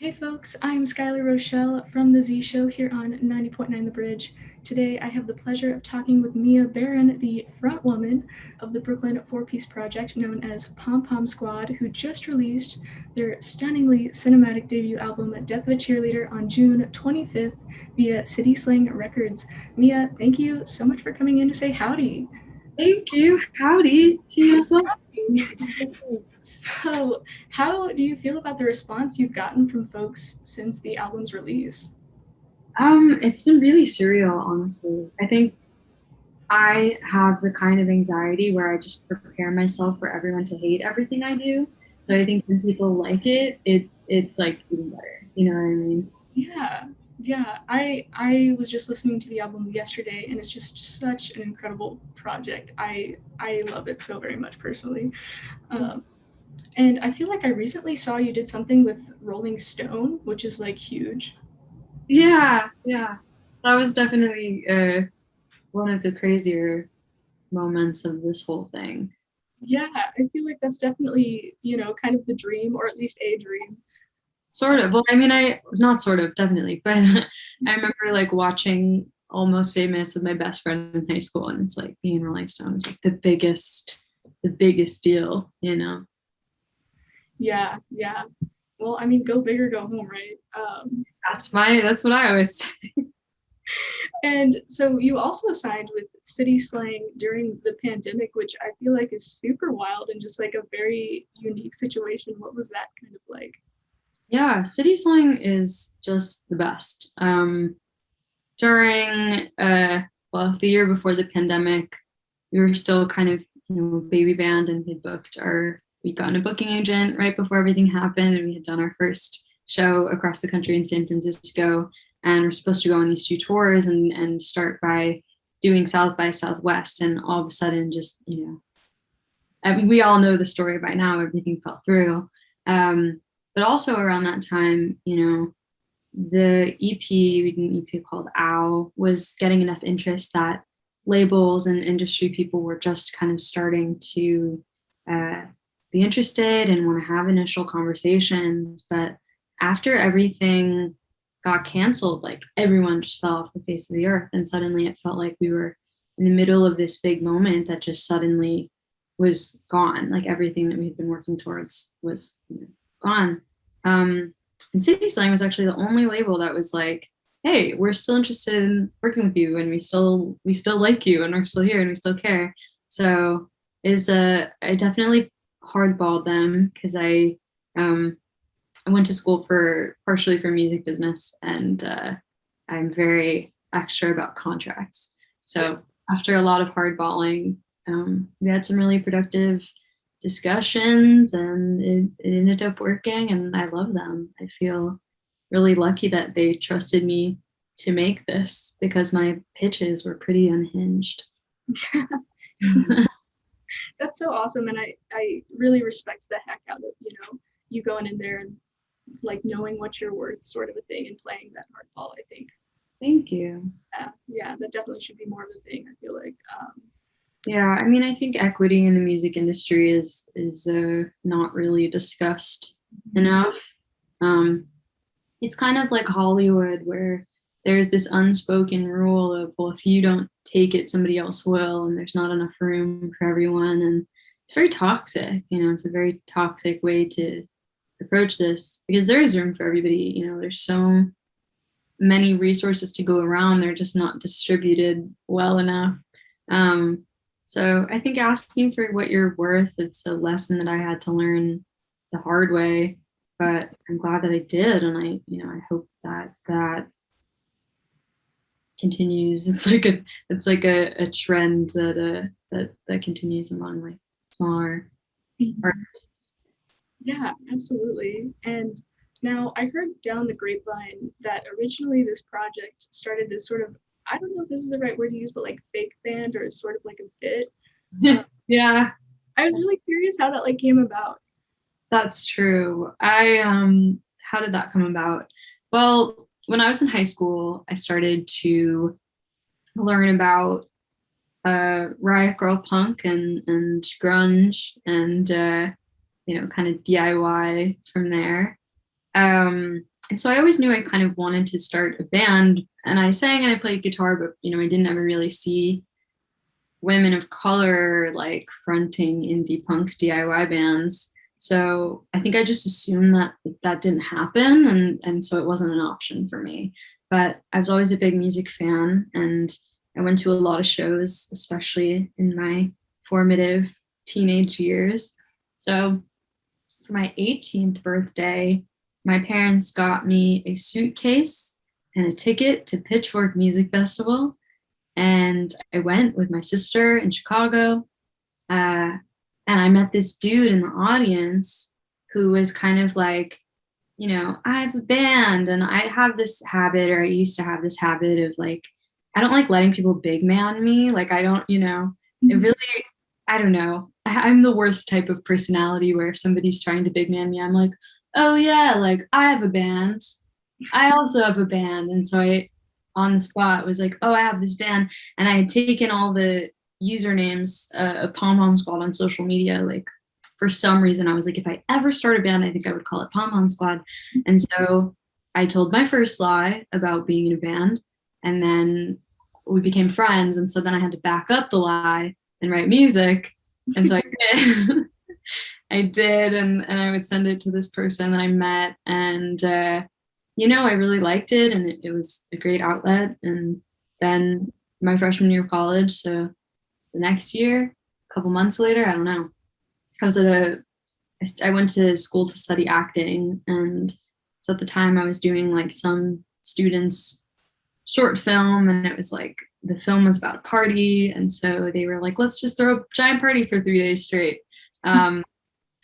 Hey folks, I'm Skylar Rochelle from the Z Show here on 90.9 The Bridge. Today I have the pleasure of talking with Mia Berrin, the front woman of the Brooklyn four-piece project known as Pom Pom Squad, who just released their stunningly cinematic debut album Death of a Cheerleader on June 25th via City Slang Records. Mia, thank you so much for coming in to say howdy. Thank you. Howdy to you as well. So, how do you feel about the response you've gotten from folks since the album's release? It's been really surreal, honestly. I think I have the kind of anxiety where I just prepare myself for everyone to hate everything I do. So I think when people like it's like even better. You know what I mean? Yeah. I was just listening to the album yesterday, and it's just such an incredible project. I love it so very much personally. Um, and I feel like I recently saw you did something with Rolling Stone, which is like huge. Yeah. That was definitely one of the crazier moments of this whole thing. Yeah, I feel like that's definitely, kind of the dream, or at least a dream. Sort of. Well, I mean, I not sort of, definitely, but I remember like watching Almost Famous with my best friend in high school, and it's like being Rolling Stone is like the biggest deal, you know. Yeah. Well, I mean, go big or go home, right? That's what I always say. And so you also signed with City Slang during the pandemic, which I feel like is super wild and just like a very unique situation. What was that kind of like? Yeah, City Slang is just the best. During the year before the pandemic, we were still kind of baby band, and we'd gotten a booking agent right before everything happened, and we had done our first show across the country in San Francisco, and we're supposed to go on these two tours and start by doing South by Southwest, and all of a sudden just I mean, we all know the story by now, everything fell through. But also around that time, the EP, we did an EP called Ow, was getting enough interest that labels and industry people were just kind of starting to uh, be interested and want to have initial conversations. But after everything got canceled, like everyone just fell off the face of the earth. And suddenly it felt like we were in the middle of this big moment that just suddenly was gone. Like everything that we had been working towards was gone. And City Slang was actually the only label that was like, hey, we're still interested in working with you, and we still like you, and we're still here, and we still care. So I definitely hardballed them because I went to school partially for music business, and I'm very extra about contracts. So after a lot of hardballing, we had some really productive discussions, and it ended up working, and I love them. I feel really lucky that they trusted me to make this because my pitches were pretty unhinged. That's so awesome. And I really respect the heck out of, you going in there and like knowing what you're worth sort of a thing and playing that hardball, I think. Thank you. Yeah, that definitely should be more of a thing, I feel like. Yeah, I mean, I think equity in the music industry is not really discussed enough. Um, it's kind of like Hollywood, where there's this unspoken rule of, well, if you don't take it, somebody else will, and there's not enough room for everyone, and it's very toxic. It's a very toxic way to approach this because there is room for everybody. There's so many resources to go around; they're just not distributed well enough. Um, so I think asking for what you're worth, it's a lesson that I had to learn the hard way, but I'm glad that I did. And I hope that continues. It's like a trend that continues among like smaller artists. Yeah, absolutely. And now I heard down the grapevine that originally this project started this sort of, I don't know if this is the right word to use, but like fake band or sort of like a bit. Yeah, I was really curious how that like came about. that's true. How did that come about? Well, when I was in high school, I started to learn about riot girl punk and grunge and kind of DIY from there. And so I always knew I kind of wanted to start a band, and I sang and I played guitar, but I didn't ever really see women of color like fronting indie punk DIY bands. So I think I just assumed that didn't happen, and so it wasn't an option for me. But I was always a big music fan, and I went to a lot of shows, especially in my formative teenage years. So for my 18th birthday, my parents got me a suitcase and a ticket to Pitchfork Music Festival. And I went with my sister in Chicago. And I met this dude in the audience who was kind of like, I have a band, and I have this habit, or I used to have this habit of like, I don't like letting people big man me. Like, I don't, it really, I don't know. I'm the worst type of personality where if somebody's trying to big man me, I'm like, oh yeah, like I have a band. I also have a band. And so I, on the spot, was like, oh, I have this band. And I had taken all the usernames of Pom Pom Squad on social media. Like, for some reason, I was like, if I ever start a band, I think I would call it Pom Pom Squad. And so I told my first lie about being in a band, and then we became friends. And so then I had to back up the lie and write music. And so I did. I did, and I would send it to this person that I met, and I really liked it, and it was a great outlet. And then my freshman year of college, so the next year, a couple months later, I don't know, I went to school to study acting, and so at the time I was doing like some students' short film, and it was like the film was about a party, and so they were like, let's just throw a giant party for 3 days straight.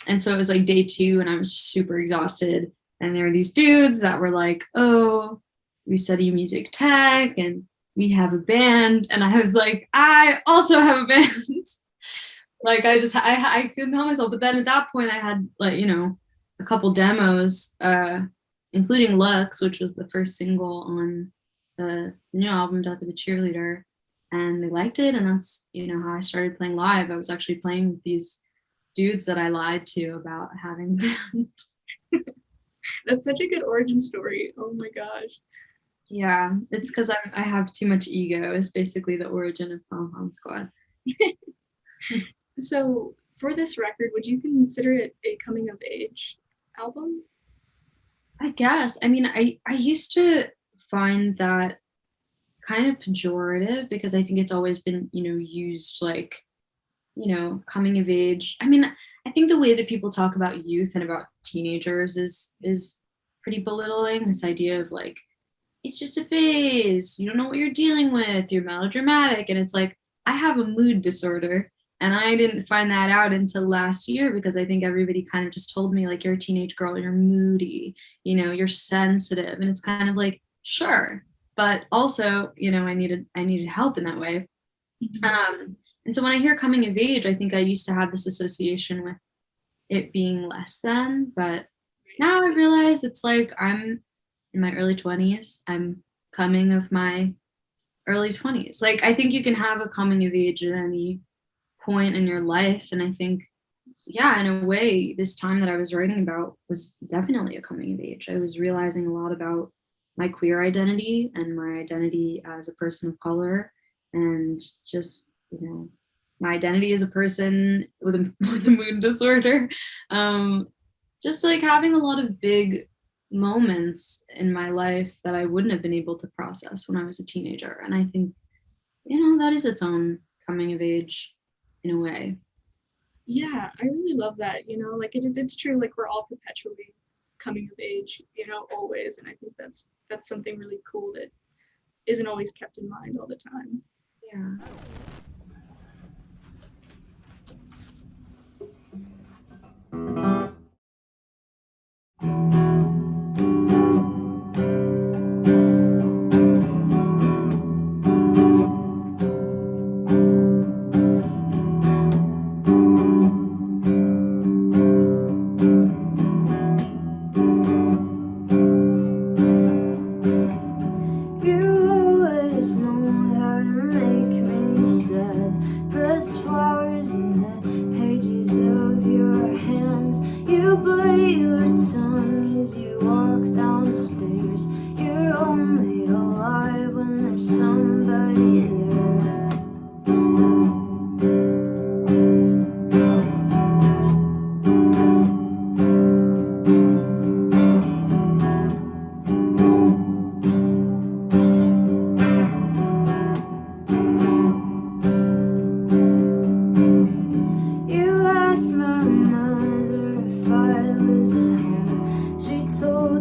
And so it was like day 2, and I was just super exhausted. And there were these dudes that were like, oh, we study music tech and we have a band. And I was like, I also have a band. Like, I couldn't help myself. But then at that point I had like, a couple demos, including Lux, which was the first single on the new album, Death of a Cheerleader. And they liked it. And that's, how I started playing live. I was actually playing with these dudes that I lied to about having a band. That's such a good origin story. Oh my gosh. Yeah, it's because I have too much ego is basically the origin of Pom Pom Squad. So for this record, would you consider it a coming of age album? I guess. I mean, I used to find that kind of pejorative, because I think it's always been, used like, coming of age. I mean, I think the way that people talk about youth and about teenagers is pretty belittling. This idea of like, it's just a phase, you don't know what you're dealing with, you're melodramatic. And it's like, I have a mood disorder, and I didn't find that out until last year, because I think everybody kind of just told me like, you're a teenage girl, you're moody, you're sensitive. And it's kind of like, sure, but also, I needed help in that way. And so when I hear coming of age, I think I used to have this association with it being less than, but now I realize it's like I'm in my early 20s. I'm coming of my early 20s. Like, I think you can have a coming of age at any point in your life. And I think, yeah, in a way, this time that I was writing about was definitely a coming of age. I was realizing a lot about my queer identity and my identity as a person of color, and just, my identity as a person with a mood disorder. Just like having a lot of big moments in my life that I wouldn't have been able to process when I was a teenager. And I think, that is its own coming of age in a way. Yeah, I really love that. Like it's true. Like, we're all perpetually coming of age, always. And I think that's something really cool that isn't always kept in mind all the time. Yeah. You always know how to make me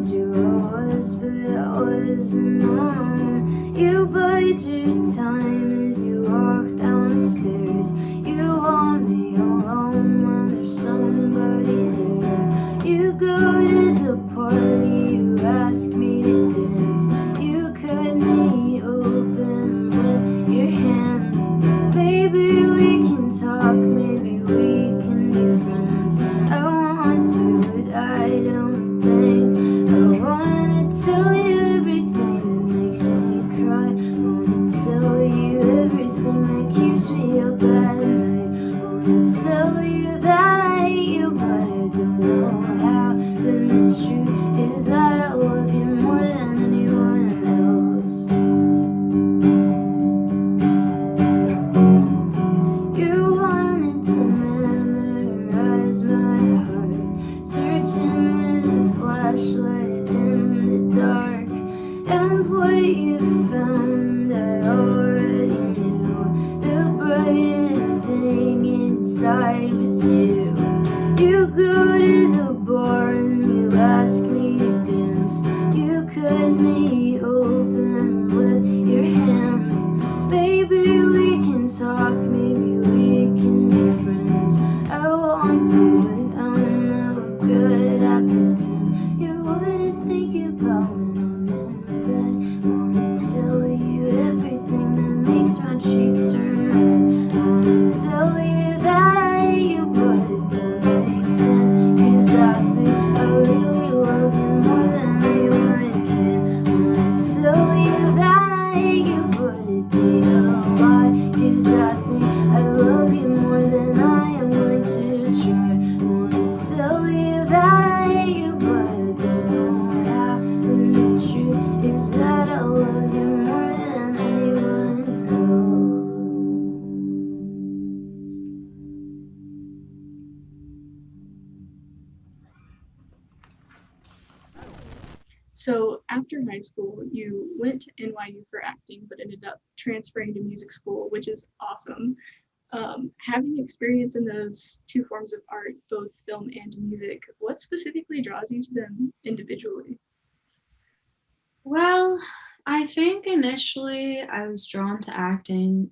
told you I was, but I wasn't on. You bide your time as you walk down the stairs. You want me alone when there's somebody there. You go to the party, you ask me to dance. You cut me open with your hands. Maybe we can talk, maybe we can be friends. I want to, but I don't think I wanna tell you everything that makes me cry. Wanna tell you everything that keeps me up at night. Wanna tell you that I hate you, but I don't know how. But the truth is that I love you more than anyone else. You wanted to memorize my heart, searching with a flashlight in the dark. And what you found I already knew. The brightest thing inside was you. You go to the bar and you ask me to dance. You cut me open with your hands. Maybe we can talk, maybe we can be friends. I want to, but I'm no good at pretend. You wouldn't think about when I'm in bed. Wanna tell you everything that makes my cheeks turn red. Wanna tell you that I hate you, but it don't make sense. 'Cause I think I really love you more than anyone can. Wanna tell you that I hate you, but it be a lie. 'Cause I think I love you more than I am willing to try. Wanna tell you that I hate you, but I don't know how. When the truth is that I love you more than anyone else. So after high school, you went to NYU for acting, but ended up transferring to music school, which is awesome. Having experience in those two forms of art, both film and music, what specifically draws you to them individually? Well, I think initially I was drawn to acting.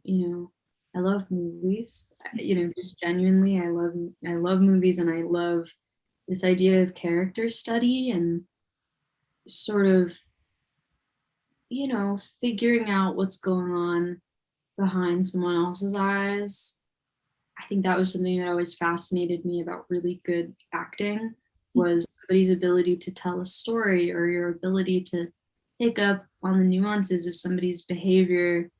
I love movies. Just genuinely, I love movies, and I love this idea of character study and sort of, figuring out what's going on behind someone else's eyes. I think that was something that always fascinated me about really good acting, was somebody's ability to tell a story, or your ability to pick up on the nuances of somebody's behavior,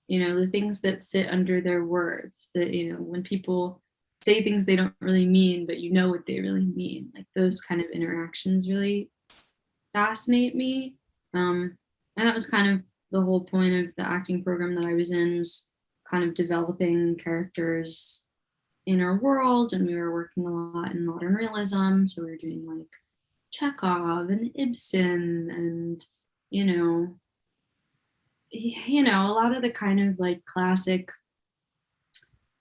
the things that sit under their words, that, when people say things they don't really mean, but you know what they really mean. Like, those kind of interactions really fascinate me. And that was kind of the whole point of the acting program that I was in, was kind of developing characters in our world. And we were working a lot in modern realism. So we were doing like Chekhov and Ibsen and, a lot of the kind of like classic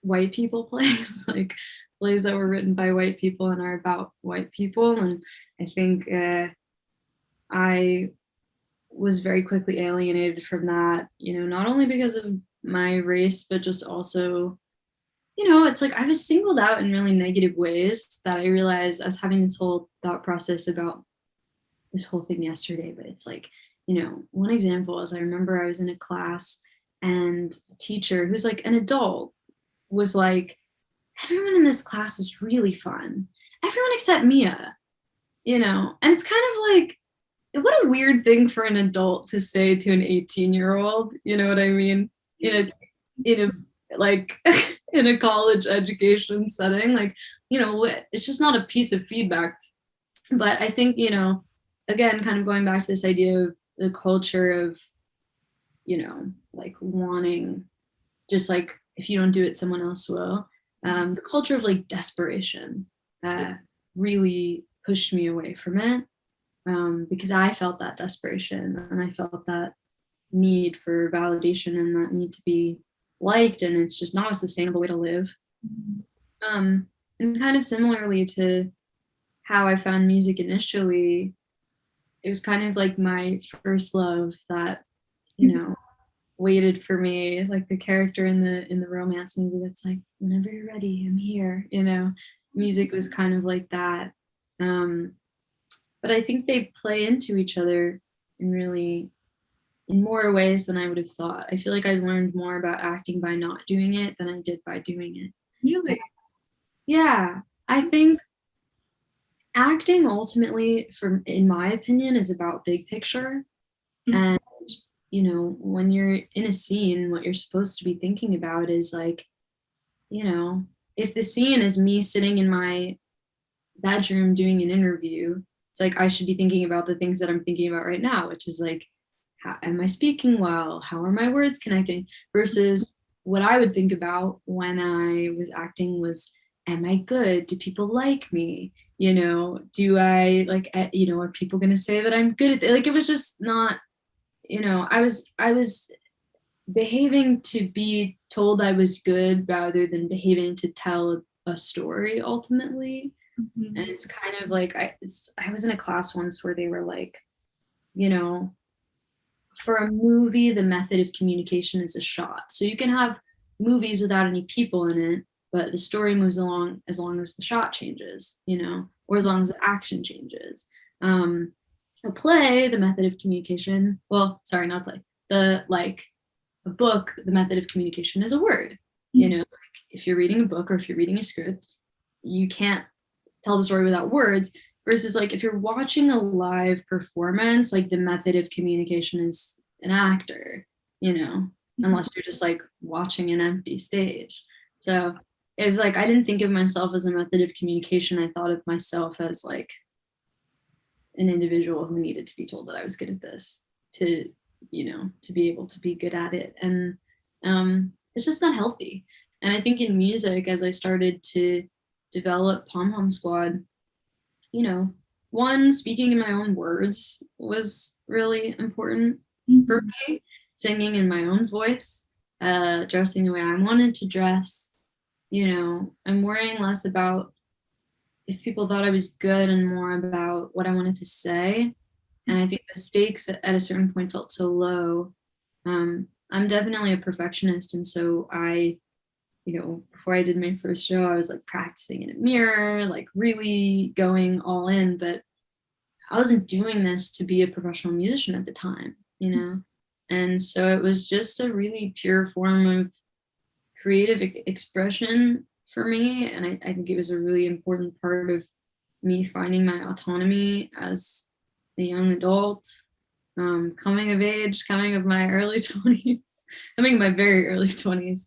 white people plays, like plays that were written by white people and are about white people. And I think I was very quickly alienated from that, not only because of my race, but just also, it's like I was singled out in really negative ways that I realized. I was having this whole thought process about this whole thing yesterday, but it's like, one example is I remember I was in a class and the teacher, who's like an adult, was like, everyone in this class is really fun. Everyone except Mia, and it's kind of like, what a weird thing for an adult to say to an 18-year-old, you know what I mean? In a like in a college education setting, like, it's just not a piece of feedback. But I think, again, kind of going back to this idea of the culture of, like wanting, just like, if you don't do it, someone else will. The culture of like desperation really pushed me away from it. Because I felt that desperation, and I felt that need for validation and that need to be liked, and it's just not a sustainable way to live. And kind of similarly to how I found music initially, it was kind of like my first love that, you know, waited for me, like the character in the romance movie that's like, whenever you're ready, I'm here, you know. Music was kind of like that. But I think they play into each other in more ways than I would have thought. I feel like I learned more about acting by not doing it than I did by doing it. Really? Yeah, I think acting ultimately, in my opinion, is about big picture. And, you know, when you're in a scene, what you're supposed to be thinking about is like, you know, if the scene is me sitting in my bedroom doing an interview, it's like I should be thinking about the things that I'm thinking about right now, which is like, how am I speaking well? How are my words connecting? Versus what I would think about when I was acting was, am I good? Do people like me? You know, do I like, you know, are people going to say that I'm good at it? Like, it was just not, you know, I was behaving to be told I was good rather than behaving to tell a story ultimately. And it's kind of like, I was in a class once where they were like, you know, for a movie, the method of communication is a shot. So you can have movies without any people in it, but the story moves along as long as the shot changes, you know, or as long as the action changes. A play, the method of communication, well, sorry, not play, a book, the method of communication is a word. You know, like if you're reading a book or if you're reading a script, you can't tell the story without words. Versus like if you're watching a live performance, like the method of communication is an actor, you know, unless you're just like watching an empty stage. So it was like, I didn't think of myself as a method of communication. I thought of myself as like an individual who needed to be told that I was good at this to, you know, to be able to be good at it. And it's just not healthy. And I think in music, as I started to develop Pom Pom Squad, you know, one, speaking in my own words was really important for me, singing in my own voice, dressing the way I wanted to dress. You know, I'm worrying less about if people thought I was good and more about what I wanted to say. And I think the stakes at a certain point felt so low. I'm definitely a perfectionist. And so you know, before I did my first show, I was like practicing in a mirror, like really going all in, but I wasn't doing this to be a professional musician at the time, you know? And so it was just a really pure form of creative expression for me. And I think it was a really important part of me finding my autonomy as a young adult, coming of age, coming of my early 20s, coming of my very early 20s.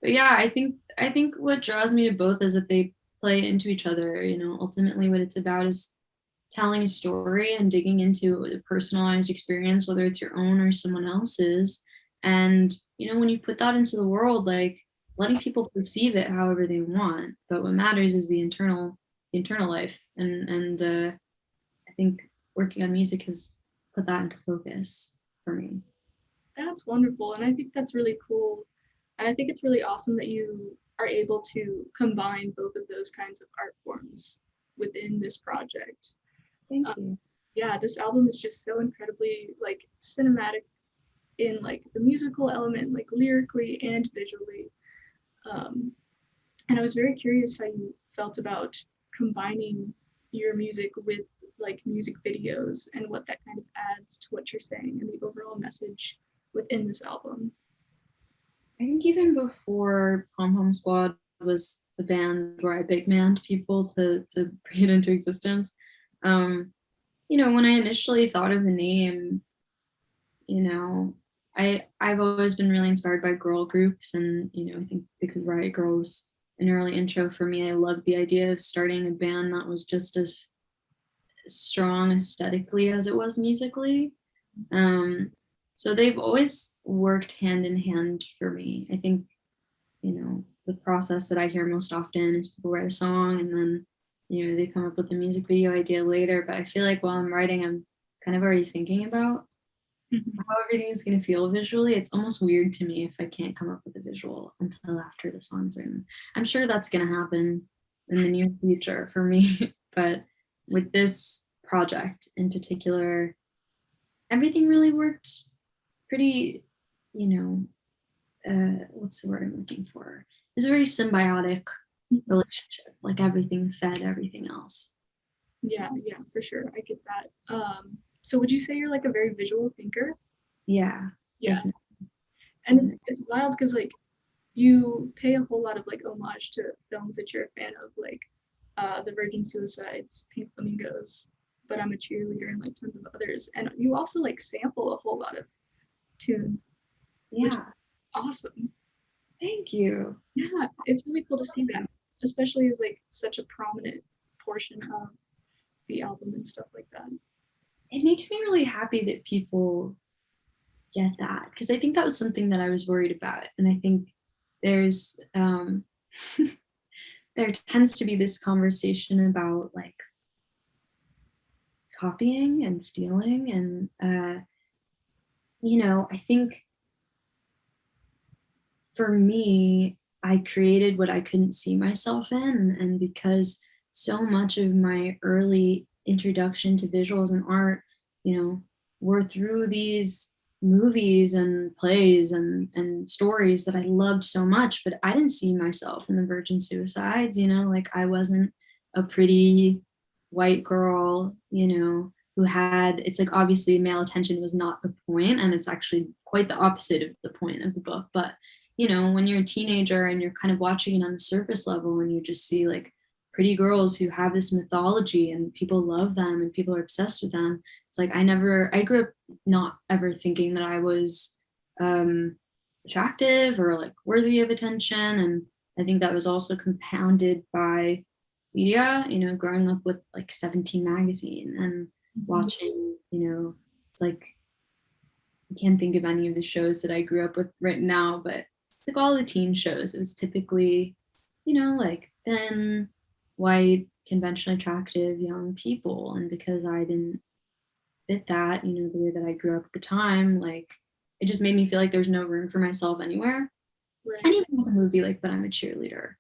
But yeah, I think what draws me to both is that they play into each other. You know, ultimately what it's about is telling a story and digging into a personalized experience, whether it's your own or someone else's. And, you know, when you put that into the world, like letting people perceive it however they want. But what matters is the internal life. And I think working on music has put that into focus for me. That's wonderful. And I think that's really cool. And I think it's really awesome that you are able to combine both of those kinds of art forms within this project. Thank you. Yeah, this album is just so incredibly like cinematic in like the musical element, like lyrically and visually. And I was very curious how you felt about combining your music with like music videos and what that kind of adds to what you're saying and the overall message within this album. I think even before Pom Pom Squad was the band where I big manned people to bring it into existence. You know, when I initially thought of the name, you know, I've always been really inspired by girl groups, and you know, I think because Riot Girl was an early intro for me, I loved the idea of starting a band that was just as strong aesthetically as it was musically. So they've always worked hand in hand for me. I think, you know, the process that I hear most often is people write a song and then, you know, they come up with a music video idea later. But I feel like while I'm writing, I'm kind of already thinking about how everything is going to feel visually. It's almost weird to me if I can't come up with a visual until after the song's written. I'm sure that's going to happen in the near future for me. But with this project in particular, everything really worked pretty, what's the word I'm looking for? It was a very symbiotic relationship. Like everything fed everything else. Yeah, for sure. I get that. So would you say you're like a very visual thinker? Yeah. Yeah. Definitely. And it's wild because like you pay a whole lot of like homage to films that you're a fan of, like The Virgin Suicides, Pink Flamingos, But I'm a Cheerleader, and like tons of others. And you also like sample a whole lot of tunes. Which is Yeah. awesome. Thank you. Yeah, it's really cool to see that, especially as like such a prominent portion of the album and stuff like that. It makes me really happy that people get that, because I think that was something that I was worried about. And I think there's there tends to be this conversation about like copying and stealing, and I think for me, I created what I couldn't see myself in, and because so much of my early introduction to visuals and art, were through these movies and plays and stories that I loved so much, but I didn't see myself in the Virgin Suicides, like I wasn't a pretty white girl, who had, it's like obviously male attention was not the point, and it's actually quite the opposite of the point of the book. But when you're a teenager and you're kind of watching it on the surface level and you just see like pretty girls who have this mythology and people love them and people are obsessed with them, it's like I grew up not ever thinking that I was attractive or like worthy of attention. And I think that was also compounded by media, growing up with like 17 magazine and watching, it's like I can't think of any of the shows that I grew up with right now, but it's like all the teen shows. It was typically, like thin, white, conventionally attractive young people. And because I didn't fit that, the way that I grew up at the time, like it just made me feel like there's no room for myself anywhere. Right. And even with a movie like But I'm a Cheerleader,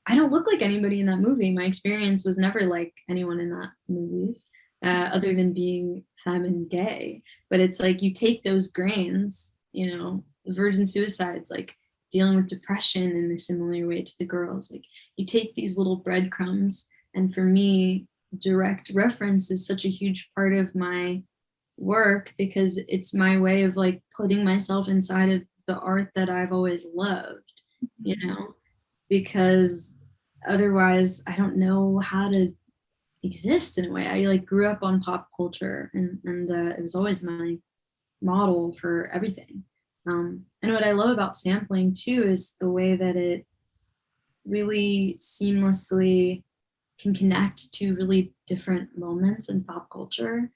I don't look like anybody in that movie. My experience was never like anyone in that movies, other than being femme and gay. But it's like you take those grains, the Virgin Suicides, like dealing with depression in a similar way to the girls. Like you take these little breadcrumbs, and for me, direct reference is such a huge part of my work because it's my way of like putting myself inside of the art that I've always loved, because otherwise I don't know how to exist in a way. I like grew up on pop culture, and it was always my model for everything. And what I love about sampling too is the way that it really seamlessly can connect to really different moments in pop culture.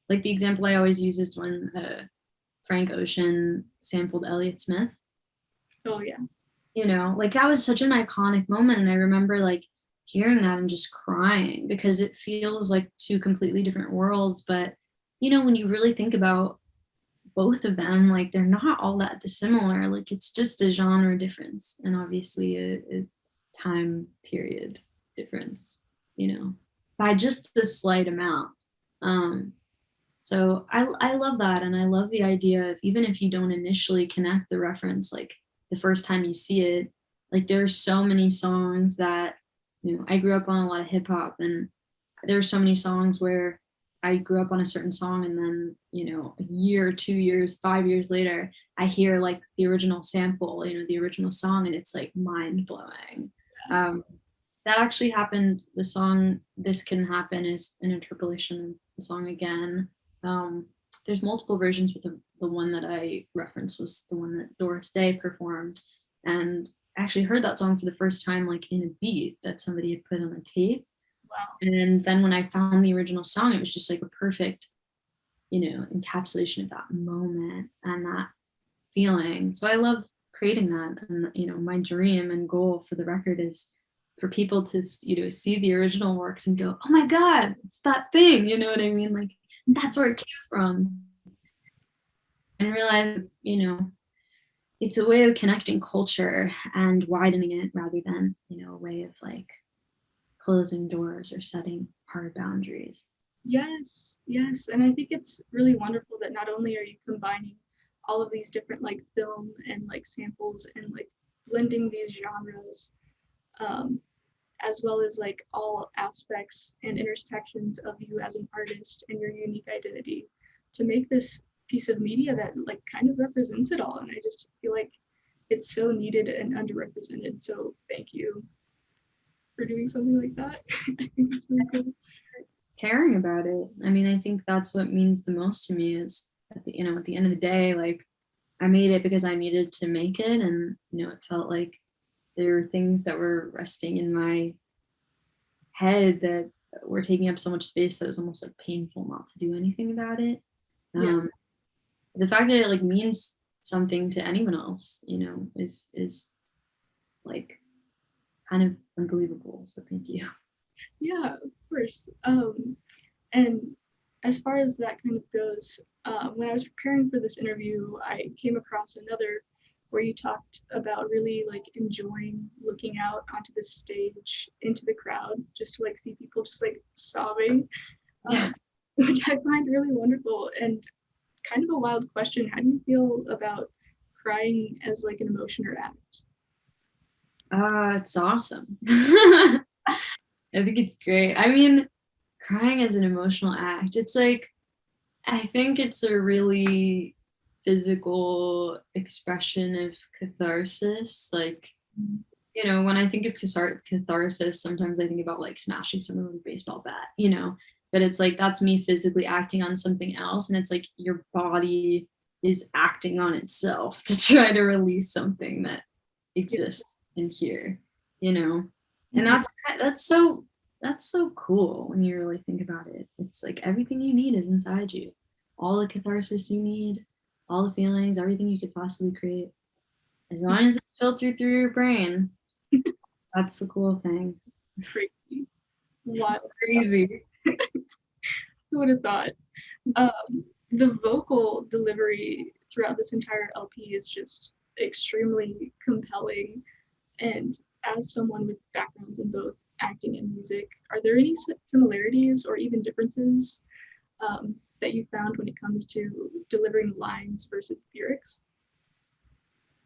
Like the example I always use is when Frank Ocean sampled Elliott Smith. Oh yeah. Like that was such an iconic moment. And I remember like hearing that and just crying because it feels like two completely different worlds. But, when you really think about both of them, like they're not all that dissimilar. Like it's just a genre difference and obviously a time period difference, by just this slight amount. So I love that. And I love the idea of, even if you don't initially connect the reference, like the first time you see it, like there are so many songs that, I grew up on a lot of hip hop, and there are so many songs where I grew up on a certain song, and then, a year, 2 years, 5 years later, I hear like the original sample, the original song, and it's like mind blowing. That actually happened. The song This Can Happen is an interpolation of the song Again. There's multiple versions, but the one that I referenced was the one that Doris Day performed. And I actually heard that song for the first time, like in a beat that somebody had put on a tape. Wow. And then when I found the original song, it was just like a perfect, encapsulation of that moment and that feeling. So I love creating that. And, my dream and goal for the record is for people to, see the original works and go, oh my God, it's that thing. You know what I mean? Like, that's where it came from. And realize, it's a way of connecting culture and widening it rather than, a way of like closing doors or setting hard boundaries. Yes, yes. And I think it's really wonderful that not only are you combining all of these different like film and like samples and like blending these genres, as well as like all aspects and intersections of you as an artist and your unique identity to make this piece of media that like kind of represents it all. And I just feel like it's so needed and underrepresented. So thank you for doing something like that. I think it's really cool. Caring about it. I mean, I think that's what means the most to me is at the end of the day, like I made it because I needed to make it. And, it felt like there were things that were resting in my head that were taking up so much space that it was almost like painful not to do anything about it. The fact that it like means something to anyone else, is like kind of unbelievable. So thank you. Yeah, of course. And as far as that kind of goes, when I was preparing for this interview, I came across another where you talked about really like enjoying looking out onto the stage into the crowd just to like see people just like sobbing, which I find really wonderful. And kind of a wild question, how do you feel about crying as like an emotion or act? It's awesome. I think it's great. I mean, crying as an emotional act, it's like, I think it's a really physical expression of catharsis. Like, when I think of catharsis, sometimes I think about like smashing someone with a baseball bat, but it's like, that's me physically acting on something else. And it's like your body is acting on itself to try to release something that exists in here, and that's so cool when you really think about it. It's like everything you need is inside you. All the catharsis you need, all the feelings, everything you could possibly create. As long as it's filtered through your brain, that's the cool thing. Crazy. Wild. Crazy. Who would have thought? The vocal delivery throughout this entire LP is just extremely compelling. And as someone with backgrounds in both acting and music, are there any similarities or even differences that you found when it comes to delivering lines versus lyrics?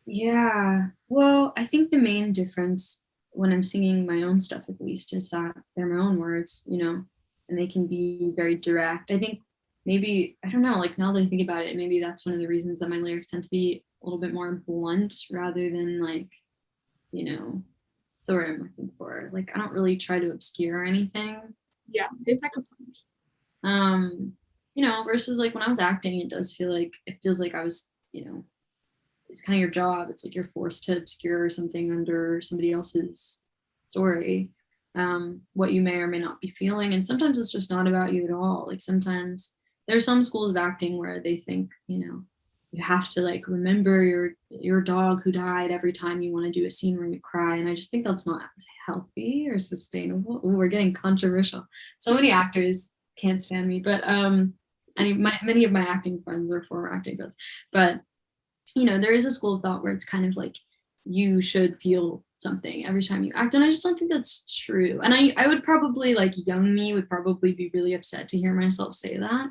Yeah, well, I think the main difference when I'm singing my own stuff, at least, is that they're my own words, and they can be very direct. I think maybe, I don't know, like now that I think about it, maybe that's one of the reasons that my lyrics tend to be a little bit more blunt rather than like, that's what I'm looking for. Like, I don't really try to obscure anything. Yeah, they pack a punch. Versus like when I was acting, it feels like I was, it's kind of your job. It's like you're forced to obscure something under somebody else's story, what you may or may not be feeling. And sometimes it's just not about you at all. Like sometimes there are some schools of acting where they think, you have to like remember your dog who died every time you want to do a scene where you cry. And I just think that's not healthy or sustainable. Ooh, we're getting controversial. So many actors can't stand me, but many of my acting friends are former acting friends. But there is a school of thought where it's kind of like you should feel something every time you act, and I just don't think that's true. And I would probably, like, young me would probably be really upset to hear myself say that,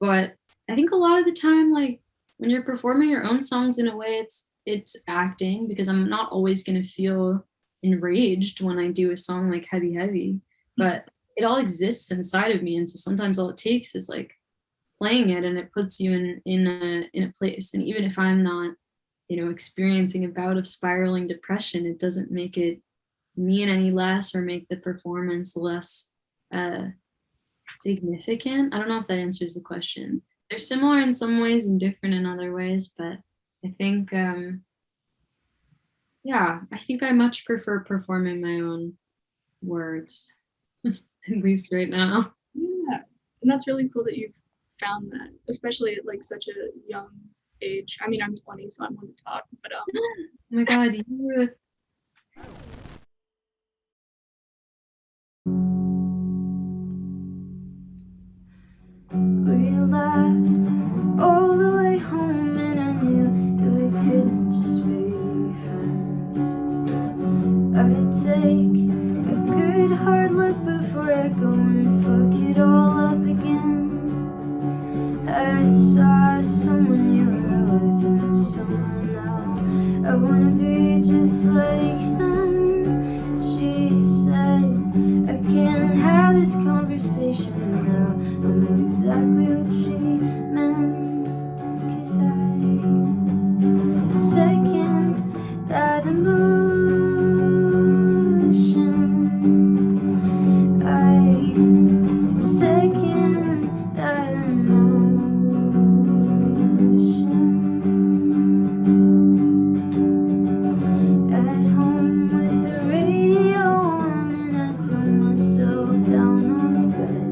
but I think a lot of the time, like, when you're performing your own songs, in a way it's acting, because I'm not always going to feel enraged when I do a song like Heavy, but it all exists inside of me, and so sometimes all it takes is like playing it, and it puts you in a place. And even if I'm not, experiencing a bout of spiraling depression, it doesn't make it mean any less or make the performance less significant. I don't know if that answers the question. They're similar in some ways and different in other ways, but I think, I think I much prefer performing my own words, at least right now. Yeah, and that's really cool that you've found that, especially at like such a young age. I mean, I'm 20, so I'm on the top, but oh my god, you. We laughed all the way home, and I knew that we couldn't just be friends. I'd take a good hard look exactly what she meant, 'cause I second that emotion. I second that emotion. At home with the radio on, and I throw myself down on the bed.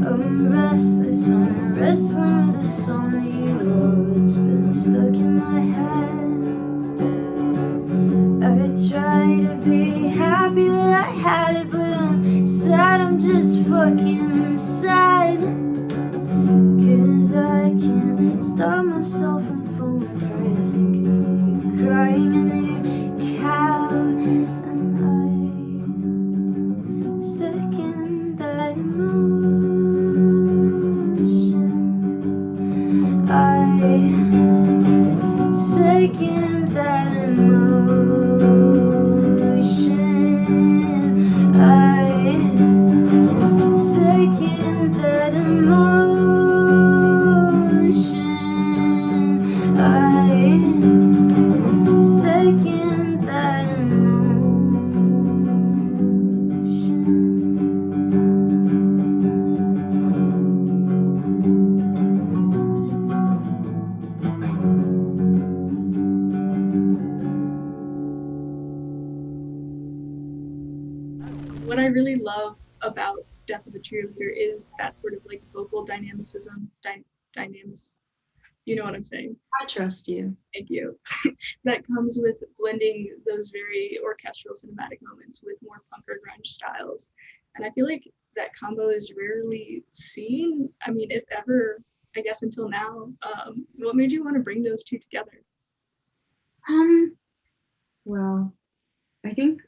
I'm restless, I'm wrestling with a song that you wrote. It's been stuck in my head. I try to be happy that I had it, but I'm sad, I'm just fucking sad. 'Cause I can't stop myself from falling for it, thinking of you crying in your cab. And I second that emotion. I second that emotion. I second that emotion. I second that What I really love about Death of a Cheerleader is that sort of like vocal dynamicism, dynamics. You know what I'm saying? I trust you. Thank you. That comes with blending those very orchestral cinematic moments with more punk or grunge styles. And I feel like that combo is rarely seen. I mean, if ever, I guess until now. What made you want to bring those two together? Well, I think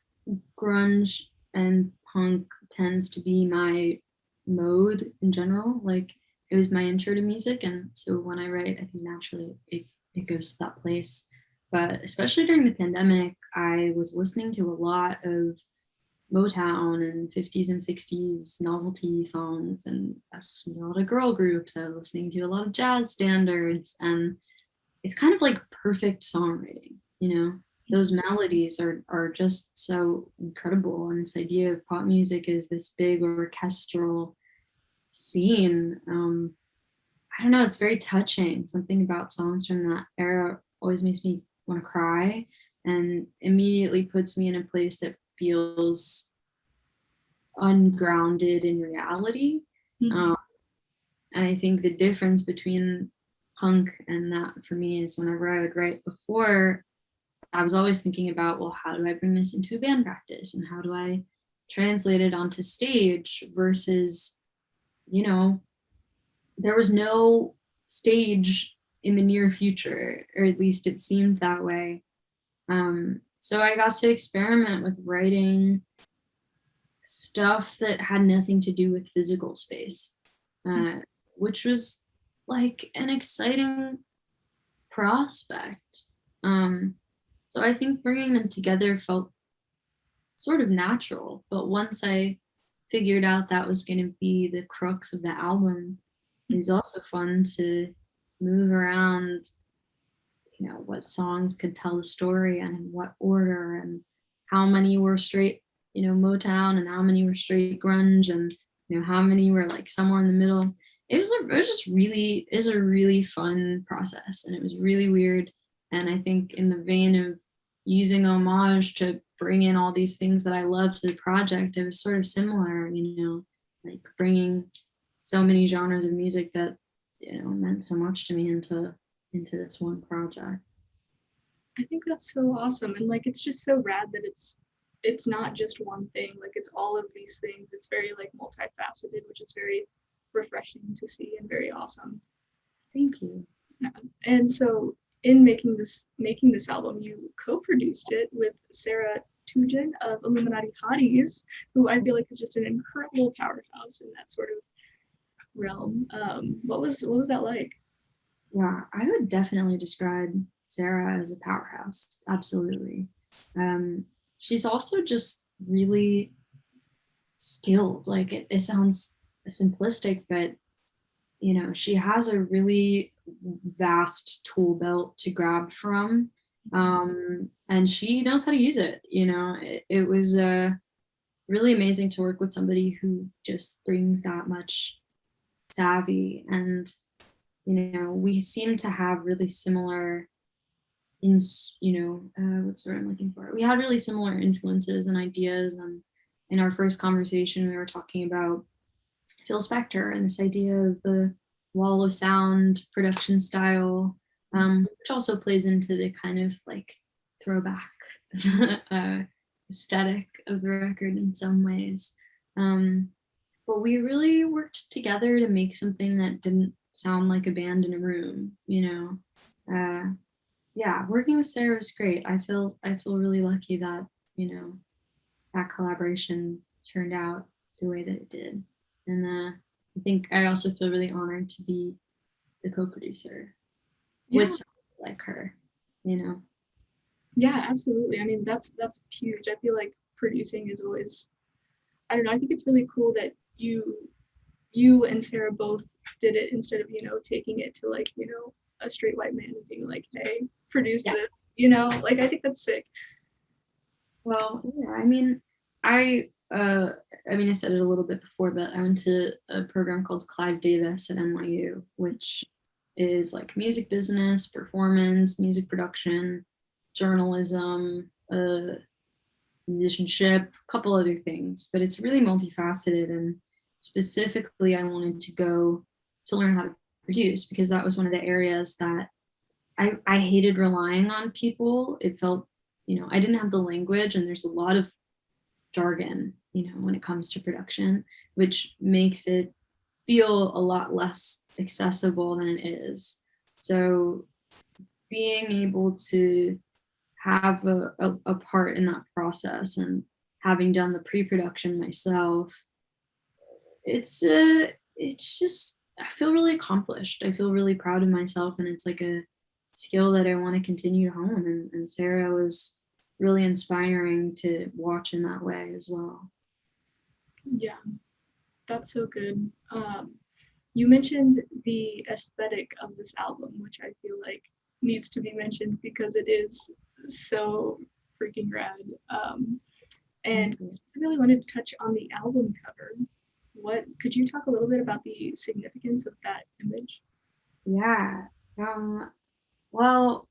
grunge and punk tends to be my mode in general. Like, it was my intro to music, and so when I write, I think naturally it goes to that place. But especially during the pandemic, I was listening to a lot of Motown and 50s and 60s novelty songs, and I was listening to a lot of girl groups. I was listening to a lot of jazz standards, and it's kind of like perfect songwriting, you know? Those melodies are just so incredible, and this idea of pop music is this big orchestral scene. I don't know, it's very touching. Something about songs from that era always makes me want to cry, and immediately puts me in a place that feels ungrounded in reality. Mhm. And I think the difference between punk and that for me is whenever I would write before, I was always thinking about, well, how do I bring this into a band practice, and how do I translate it onto stage versus, you know, there was no stage in the near future, or at least it seemed that way. So I got to experiment with writing stuff that had nothing to do with physical space, which was like an exciting prospect. So I think bringing them together felt sort of natural, but once I figured out that was going to be the crux of the album, it was also fun to move around, you know, what songs could tell the story and in what order, and how many were straight, you know, Motown, and how many were straight grunge, and, you know, how many were like somewhere in the middle. It was a really fun process, and it was really weird. And I think in the vein of using homage to bring in all these things that I love to the project, it was sort of similar, you know, like bringing so many genres of music that, you know, meant so much to me into this one project. I think that's so awesome, and like it's just so rad that it's not just one thing. Like it's all of these things. It's very like multifaceted, which is very refreshing to see and very awesome. Thank you. Yeah. And so in making this album, you co-produced it with Sarah Tujen of Illuminati Hotties, who I feel like is just an incredible powerhouse in that sort of realm. What was that like? Yeah, I would definitely describe Sarah as a powerhouse. Absolutely. She's also just really skilled. Like it sounds simplistic, but she has a really vast tool belt to grab from, and she knows how to use it. It was really amazing to work with somebody who just brings that much savvy, and we seem to have really similar what's the word I'm looking for? We had really similar influences and ideas, and in our first conversation we were talking about Phil Spector and this idea of the wall of sound production style, which also plays into the kind of like throwback aesthetic of the record in some ways. But we really worked together to make something that didn't sound like a band in a room, yeah, working with Sarah was great. I feel really lucky that, that collaboration turned out the way that it did. And I think I also feel really honored to be the co-producer with somebody like her, Yeah, absolutely. I mean, that's huge. I feel like producing is always, I don't know, I think it's really cool that you and Sarah both did it instead of, taking it to like, a straight white man and being like, hey, produce this, like I think that's sick. Well, yeah, I mean, I said it a little bit before, but I went to a program called Clive Davis at NYU, which is like music business, performance, music production, journalism, musicianship, a couple other things, but it's really multifaceted. And specifically, I wanted to go to learn how to produce because that was one of the areas that I hated relying on people. It felt, I didn't have the language, and there's a lot of jargon, when it comes to production, which makes it feel a lot less accessible than it is. So being able to have a part in that process, and having done the pre-production myself, it's just, I feel really accomplished. I feel really proud of myself, and it's like a skill that I want to continue to hone. And Sarah was really inspiring to watch in that way as well. Yeah, that's so good. You mentioned the aesthetic of this album, which I feel like needs to be mentioned because it is so freaking rad. And I really wanted to touch on the album cover. Could you talk a little bit about the significance of that image? Yeah. Well,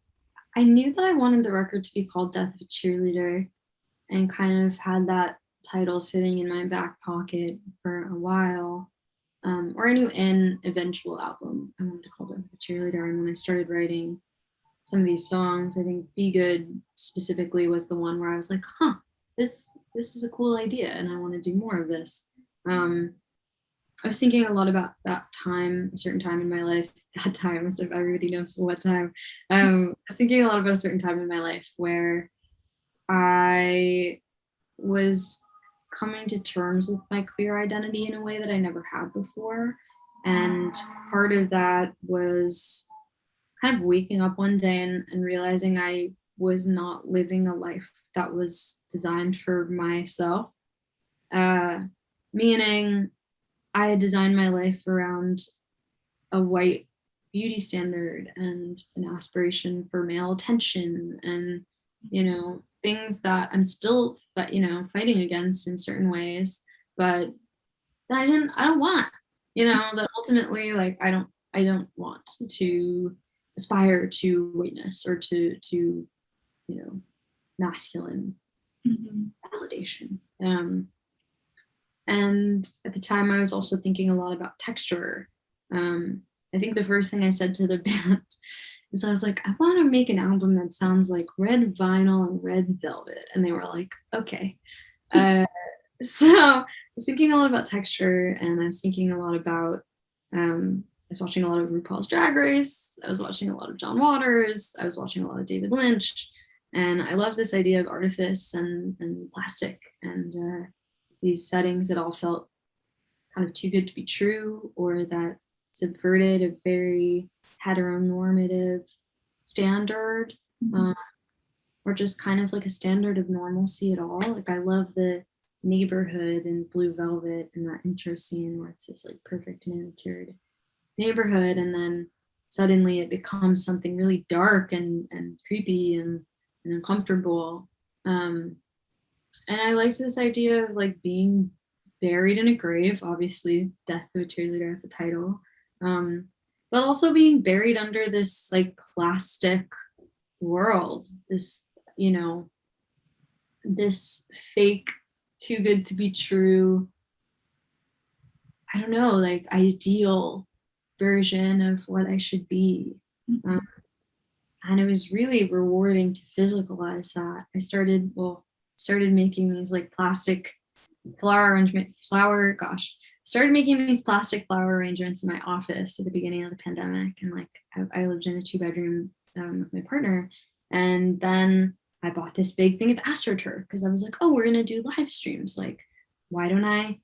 I knew that I wanted the record to be called Death of a Cheerleader, and kind of had that title sitting in my back pocket for a while. Or I knew an eventual album I wanted to call Death of a Cheerleader. And when I started writing some of these songs, I think Be Good specifically was the one where I was like, this is a cool idea, and I want to do more of this. I was thinking a lot about that time, a certain time in my life, that time, as if everybody knows what time. I was thinking a lot about a certain time in my life where I was coming to terms with my queer identity in a way that I never had before. And part of that was kind of waking up one day and realizing I was not living a life that was designed for myself. Meaning I had designed my life around a white beauty standard and an aspiration for male attention, and things that I'm still fighting against in certain ways, but that I don't want, that ultimately, like, I don't want to aspire to whiteness or to masculine validation. And at the time, I was also thinking a lot about texture. I think the first thing I said to the band is I was like, I want to make an album that sounds like red vinyl and red velvet. And they were like, okay. So I was thinking a lot about texture, and I was thinking a lot about, I was watching a lot of RuPaul's Drag Race. I was watching a lot of John Waters. I was watching a lot of David Lynch. And I love this idea of artifice and plastic, and these settings that all felt kind of too good to be true, or that subverted a very heteronormative standard, or just kind of like a standard of normalcy at all. Like, I love the neighborhood in Blue Velvet and that intro scene where it's this like perfect manicured neighborhood, and then suddenly it becomes something really dark and creepy and uncomfortable. And I liked this idea of like being buried in a grave, obviously Death of a Cheerleader as a title, but also being buried under this like plastic world, this, you know, this fake, too good to be true, I don't know, like ideal version of what I should be. And it was really rewarding to physicalize that. I started making these like plastic started making these plastic flower arrangements in my office at the beginning of the pandemic. And like I lived in a 2-bedroom with my partner. And then I bought this big thing of AstroTurf because I was like, oh, we're gonna do live streams. Like, why don't I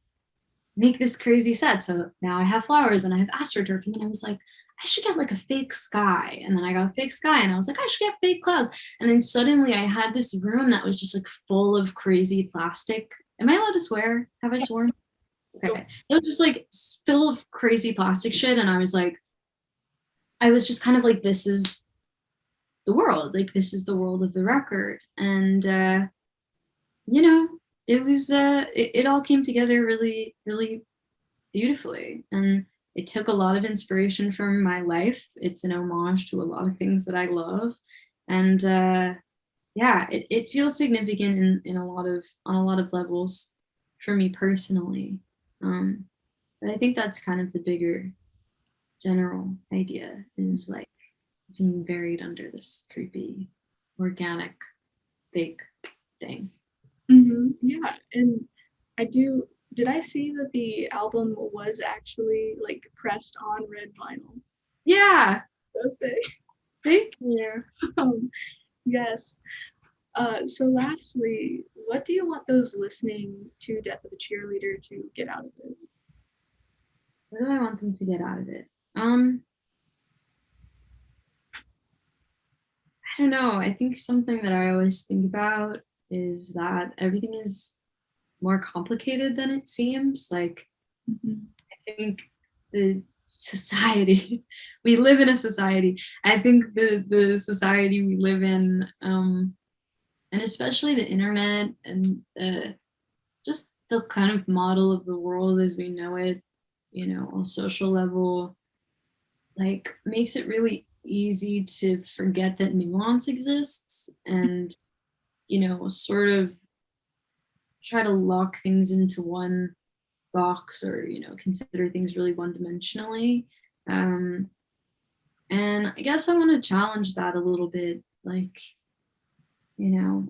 make this crazy set? So now I have flowers and I have AstroTurf. And then I was like, I should get like a fake sky. And then I got a fake sky and I was like, I should get fake clouds. And then suddenly I had this room that was just like full of crazy plastic. Am I allowed to swear? Have I sworn? Okay. It was just like full of crazy plastic shit. And I was just kind of like, this is the world. Like, this is the world of the record. And, you know, it was, it all came together really, really beautifully. And it took a lot of inspiration from my life. It's an homage to a lot of things that I love. And yeah, it feels significant on a lot of levels for me personally. But I think that's kind of the bigger general idea, is like being buried under this creepy, organic, fake thing. Yeah, and did I see that the album was actually like pressed on red vinyl? Yeah. So say. Thank you. Yes. So lastly, what do you want those listening to Death of a Cheerleader to get out of it? What do I want them to get out of it? I don't know. I think something that I always think about is that everything is more complicated than it seems. Like, I think the society, we live in a society. I think the society we live in, and especially the internet and just the kind of model of the world as we know it, you know, on a social level, like makes it really easy to forget that nuance exists and, you know, sort of try to lock things into one box, or, you know, consider things really one-dimensionally. And I guess I want to challenge that a little bit, like, you know,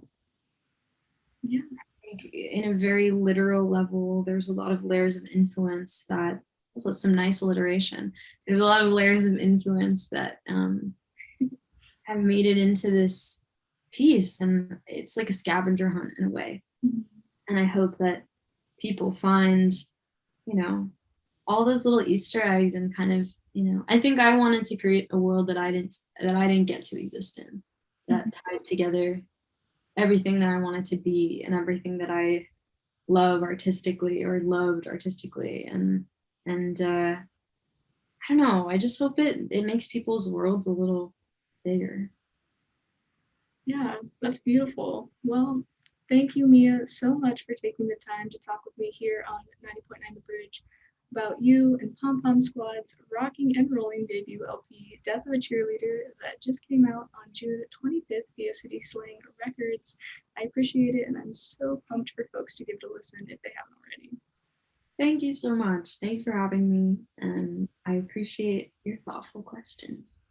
Yeah. I think in a very literal level, there's a lot of layers of influence that, so some nice alliteration. There's a lot of layers of influence that have made it into this piece, and it's like a scavenger hunt in a way. And I hope that people find, you know, all those little Easter eggs, and kind of, you know, I think I wanted to create a world that I didn't get to exist in, that tied together everything that I wanted to be and everything that I love artistically or loved artistically. And I don't know, I just hope it makes people's worlds a little bigger. Yeah, that's beautiful. Well, thank you, Mia, so much for taking the time to talk with me here on 90.9 The Bridge about you and Pom Pom Squad's rocking and rolling debut LP, Death of a Cheerleader, that just came out on June 25th via City Slang Records. I appreciate it, and I'm so pumped for folks to give it a listen if they haven't already. Thank you so much. Thank you for having me, and I appreciate your thoughtful questions.